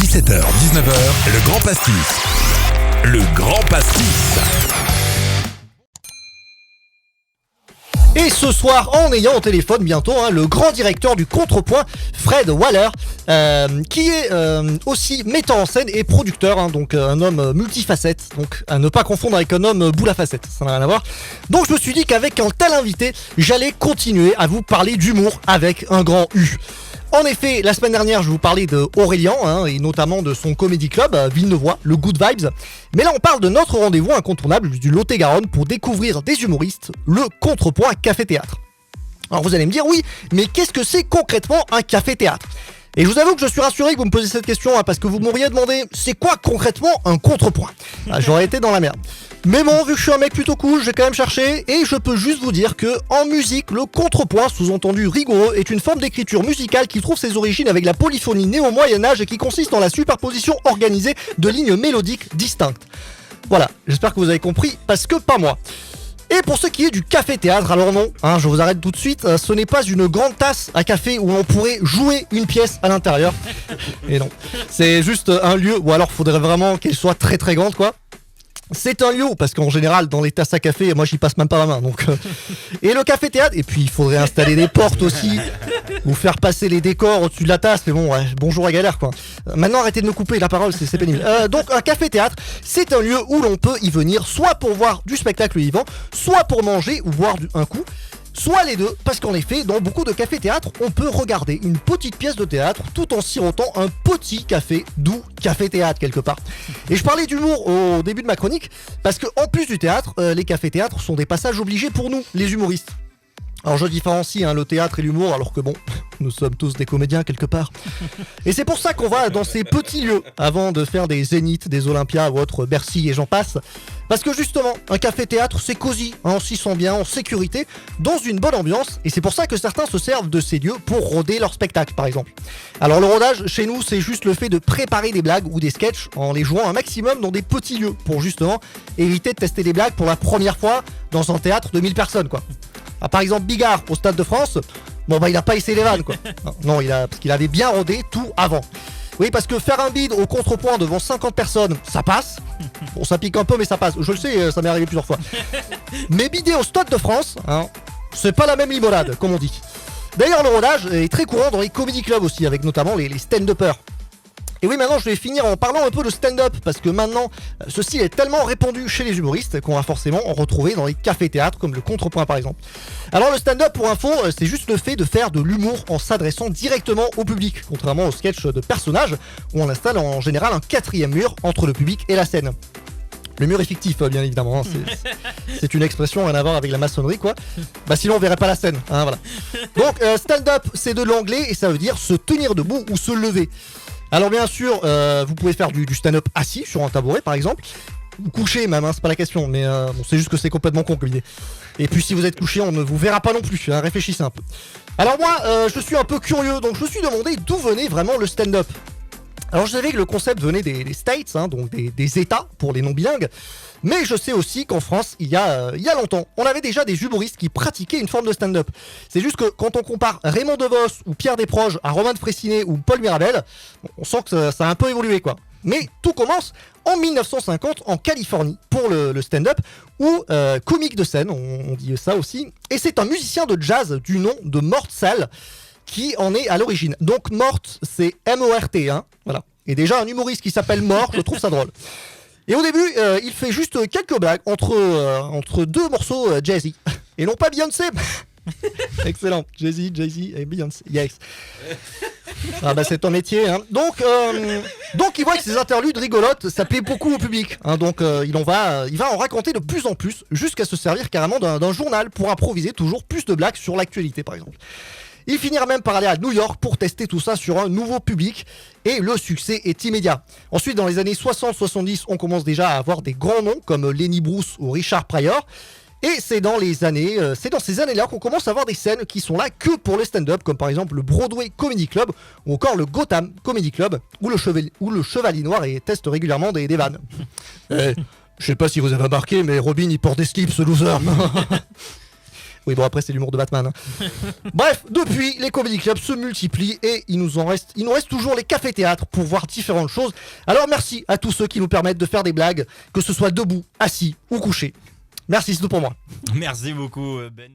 17h, 19h, le Grand Pastis. Le Grand Pastis. Et ce soir, en ayant au téléphone bientôt le grand directeur du Contrepoint, Fred Waller, qui est aussi metteur en scène et producteur, donc un homme multifacette, donc à ne pas confondre avec un homme boule à facettes, ça n'a rien à voir. Donc je me suis dit qu'avec un tel invité, j'allais continuer à vous parler d'humour avec un grand U. En effet, la semaine dernière, je vous parlais de Aurélien, et notamment de son comédie club, Villeneuvois, le Good Vibes. Mais là, on parle de notre rendez-vous incontournable du Lot-et-Garonne pour découvrir des humoristes, le Contrepoint Café-Théâtre. Alors vous allez me dire, oui, mais qu'est-ce que c'est concrètement un café-théâtre ? Et je vous avoue que je suis rassuré que vous me posiez cette question, parce que vous m'auriez demandé, c'est quoi concrètement un contrepoint ? J'aurais été dans la merde. Mais bon, vu que je suis un mec plutôt cool, j'ai quand même cherché, et je peux juste vous dire que, en musique, le contrepoint, sous-entendu rigoureux, est une forme d'écriture musicale qui trouve ses origines avec la polyphonie née au Moyen-Âge et qui consiste dans la superposition organisée de lignes mélodiques distinctes. Voilà, j'espère que vous avez compris, parce que pas moi. Et pour ce qui est du café-théâtre, alors non, je vous arrête tout de suite, ce n'est pas une grande tasse à café où on pourrait jouer une pièce à l'intérieur. Et non, c'est juste un lieu, ou alors faudrait vraiment qu'elle soit très très grande quoi. C'est un lieu, parce qu'en général, dans les tasses à café, moi j'y passe même pas ma main. Donc, Et le café-théâtre, et puis il faudrait installer des portes aussi, ou faire passer les décors au-dessus de la tasse, mais bon, ouais, bonjour à galère quoi. Maintenant arrêtez de me couper la parole, c'est pénible. Donc un café-théâtre, c'est un lieu où l'on peut y venir, soit pour voir du spectacle vivant, soit pour manger ou boire un coup. Soit les deux, parce qu'en effet, dans beaucoup de cafés-théâtres, on peut regarder une petite pièce de théâtre tout en sirotant un petit café, d'où café-théâtre quelque part. Et je parlais d'humour au début de ma chronique, parce que en plus du théâtre, les cafés-théâtres sont des passages obligés pour nous, les humoristes. Alors je différencie le théâtre et l'humour, alors que bon, nous sommes tous des comédiens quelque part. Et c'est pour ça qu'on va dans ces petits lieux, avant de faire des Zéniths, des Olympias ou autres Bercy et j'en passe. Parce que justement, un café-théâtre c'est cosy, on s'y sent bien, en sécurité, dans une bonne ambiance, et c'est pour ça que certains se servent de ces lieux pour roder leur spectacle par exemple. Alors le rodage, chez nous, c'est juste le fait de préparer des blagues ou des sketchs en les jouant un maximum dans des petits lieux, pour justement éviter de tester des blagues pour la première fois dans un théâtre de 1000 personnes quoi. Par exemple Bigard au Stade de France, il a pas essayé les vannes quoi. Non, parce qu'il avait bien rodé tout avant. Oui, parce que faire un bide au contrepoint devant 50 personnes, ça passe. Bon, ça pique un peu mais ça passe. Je le sais, ça m'est arrivé plusieurs fois. Mais bider au Stade de France, c'est pas la même limonade, comme on dit. D'ailleurs, le rodage est très courant dans les comedy clubs aussi, avec notamment les stand-uppers. Et oui, maintenant je vais finir en parlant un peu de stand-up, parce que maintenant, ceci est tellement répandu chez les humoristes qu'on va forcément en retrouver dans les cafés-théâtres, comme le Contrepoint par exemple. Alors le stand-up, pour info, c'est juste le fait de faire de l'humour en s'adressant directement au public, contrairement au sketch de personnages, où on installe en général un quatrième mur entre le public et la scène. Le mur est fictif, bien évidemment, c'est une expression rien à voir avec la maçonnerie quoi. Sinon on verrait pas la scène, voilà. Donc stand-up, c'est de l'anglais et ça veut dire se tenir debout ou se lever. Alors bien sûr, vous pouvez faire du stand-up assis sur un tabouret par exemple, ou couché même, c'est pas la question, mais c'est juste que c'est complètement con comme idée. Et puis si vous êtes couché, on ne vous verra pas non plus, réfléchissez un peu. Alors moi, je suis un peu curieux, donc je me suis demandé d'où venait vraiment le stand-up. Alors je savais que le concept venait des States, donc des États pour les non-bilingues, mais je sais aussi qu'en France, il y a longtemps, on avait déjà des humoristes qui pratiquaient une forme de stand-up. C'est juste que quand on compare Raymond DeVos ou Pierre Desproges à Romain de Frécinet ou Paul Mirabel, on sent que ça a un peu évolué quoi. Mais tout commence en 1950 en Californie pour le stand-up, ou comique de scène, on dit ça aussi, et c'est un musicien de jazz du nom de Mort Sahl qui en est à l'origine. Donc Mort, c'est M-O-R-T, voilà. Et déjà un humoriste qui s'appelle Mort, je trouve ça drôle. Et au début, il fait juste quelques blagues entre deux morceaux jazzy. Et non pas Beyoncé. Excellent, Jay-Z et Beyoncé, yes. C'est ton métier, Donc il voit que ces interludes rigolotes, ça plaît beaucoup au public, Donc il va en raconter de plus en plus, jusqu'à se servir carrément d'un journal pour improviser toujours plus de blagues sur l'actualité par exemple. Il finira même par aller à New York pour tester tout ça sur un nouveau public, et le succès est immédiat. Ensuite, dans les années 60-70, on commence déjà à avoir des grands noms comme Lenny Bruce ou Richard Pryor. Et c'est dans ces années-là qu'on commence à avoir des scènes qui sont là que pour le stand-up, comme par exemple le Broadway Comedy Club ou encore le Gotham Comedy Club, où le Chevalier Noir teste régulièrement des vannes. Je sais pas si vous avez remarqué, mais Robin il porte des slips, ce loser. Oui, bon, après, c'est l'humour de Batman. Hein. Bref, depuis, les comedy clubs se multiplient et il nous reste toujours les cafés-théâtres pour voir différentes choses. Alors, merci à tous ceux qui nous permettent de faire des blagues, que ce soit debout, assis ou couché. Merci, c'est tout pour moi. Merci beaucoup, Ben.